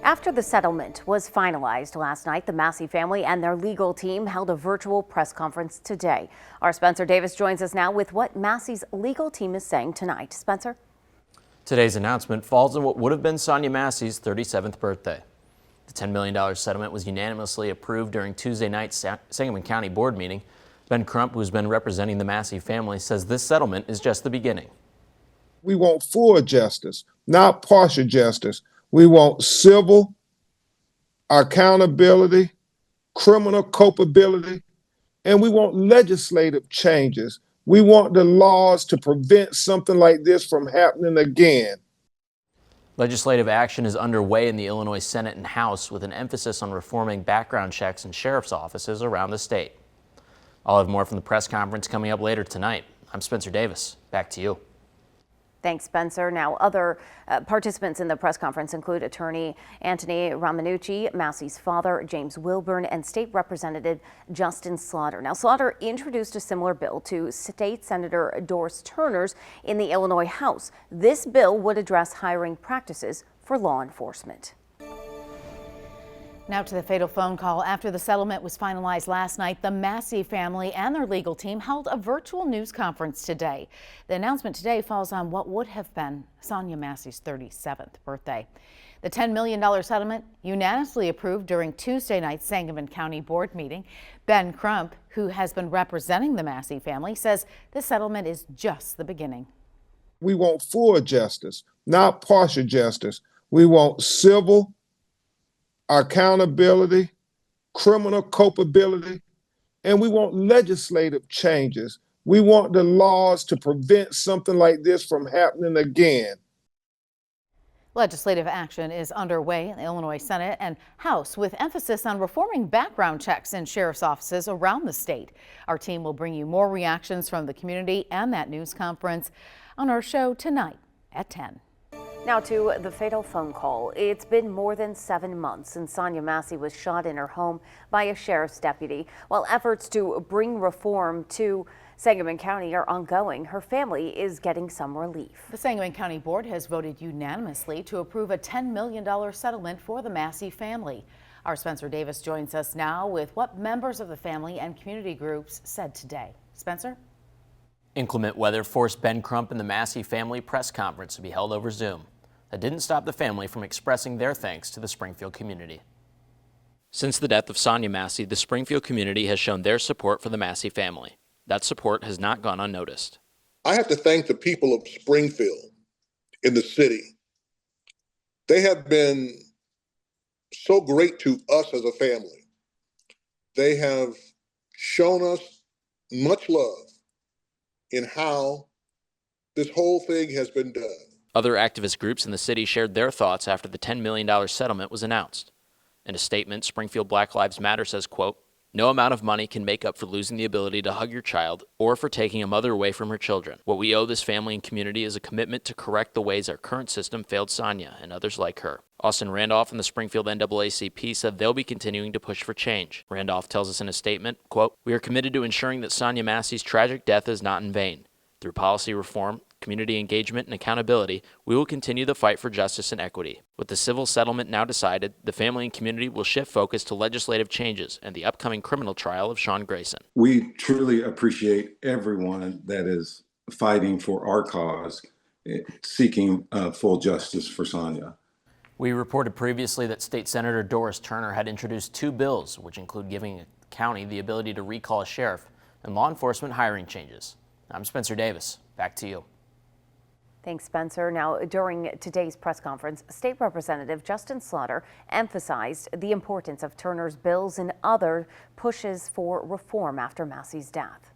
After the settlement was finalized last night, the Massey family and their legal team held a virtual press conference today. Our Spencer Davis joins us now with what Massey's legal team is saying tonight. Spencer? Today's announcement falls on what would have been Sonia Massey's 37th birthday. The $10 million settlement was unanimously approved during Tuesday night's Sangamon County board meeting. Ben Crump, who's been representing the Massey family, says this settlement is just the beginning. We want full justice, not partial justice. We want civil accountability, criminal culpability, and we want legislative changes. We want the laws to prevent something like this from happening again. Legislative action is underway in the Illinois Senate and House with an emphasis on reforming background checks in sheriff's offices around the state. I'll have more from the press conference coming up later tonight. I'm Spencer Davis. Back to you. Thanks, Spencer. Now, other participants in the press conference include attorney Anthony Romanucci, Massey's father, James Wilburn, and State Representative Justin Slaughter. Now, Slaughter introduced a similar bill to State Senator Doris Turner's in the Illinois House. This bill would address hiring practices for law enforcement. Now to the fatal phone call. After the settlement was finalized last night, the Massey family and their legal team held a virtual news conference today. The announcement today falls on what would have been Sonia Massey's 37th birthday. The $10 million settlement unanimously approved during Tuesday night's Sangamon County board meeting. Ben Crump, who has been representing the Massey family, says this settlement is just the beginning. We want full justice, not partial justice. We want civil accountability, criminal culpability, and we want legislative changes. We want the laws to prevent something like this from happening again. Legislative action is underway in the Illinois Senate and House with emphasis on reforming background checks in sheriff's offices around the state. Our team will bring you more reactions from the community and that news conference on our show tonight at 10. Now to the fatal phone call. It's been more than 7 months since Sonia Massey was shot in her home by a sheriff's deputy. While efforts to bring reform to Sangamon County are ongoing, her family is getting some relief. The Sangamon County Board has voted unanimously to approve a $10 million settlement for the Massey family. Our Spencer Davis joins us now with what members of the family and community groups said today. Spencer? Inclement weather forced Ben Crump and the Massey family press conference to be held over Zoom. That didn't stop the family from expressing their thanks to the Springfield community. Since the death of Sonia Massey, the Springfield community has shown their support for the Massey family. That support has not gone unnoticed. I have to thank the people of Springfield in the city. They have been so great to us as a family. They have shown us much love in how this whole thing has been done. Other activist groups in the city shared their thoughts after the $10 million settlement was announced. In a statement, Springfield Black Lives Matter says, quote, "No amount of money can make up for losing the ability to hug your child or for taking a mother away from her children. What we owe this family and community is a commitment to correct the ways our current system failed Sonia and others like her." Austin Randolph and the Springfield NAACP said they'll be continuing to push for change. Randolph tells us in a statement, quote, "We are committed to ensuring that Sonia Massey's tragic death is not in vain. Through policy reform, community engagement, and accountability, we will continue the fight for justice and equity. With the civil settlement now decided, the family and community will shift focus to legislative changes and the upcoming criminal trial of Sean Grayson." We truly appreciate everyone that is fighting for our cause, seeking full justice for Sonia. We reported previously that State Senator Doris Turner had introduced 2 bills, which include giving the county the ability to recall a sheriff and law enforcement hiring changes. I'm Spencer Davis. Back to you. Thanks, Spencer. Now, during today's press conference, State Representative Justin Slaughter emphasized the importance of Turner's bills and other pushes for reform after Massey's death.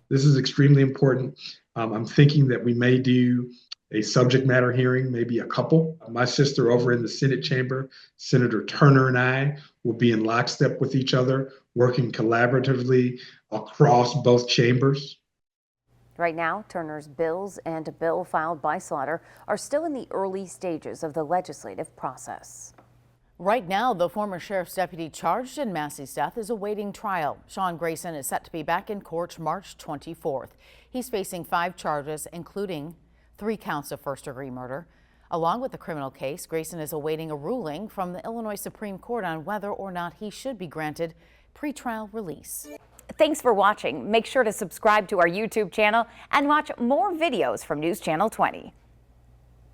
This is extremely important. I'm thinking that we may do a subject matter hearing, maybe a couple. My sister over in the Senate chamber, Senator Turner, and I will be in lockstep with each other, working collaboratively across both chambers. Right now, Turner's bills and a bill filed by Slaughter are still in the early stages of the legislative process. Right now, the former sheriff's deputy charged in Massey's death is awaiting trial. Sean Grayson is set to be back in court March 24th. He's facing 5 charges, including 3 counts of first-degree murder, Along with the criminal case, Grayson is awaiting a ruling from the Illinois Supreme Court on whether or not he should be granted pretrial release. Thanks for watching. Make sure to subscribe to our YouTube channel and watch more videos from News Channel 20.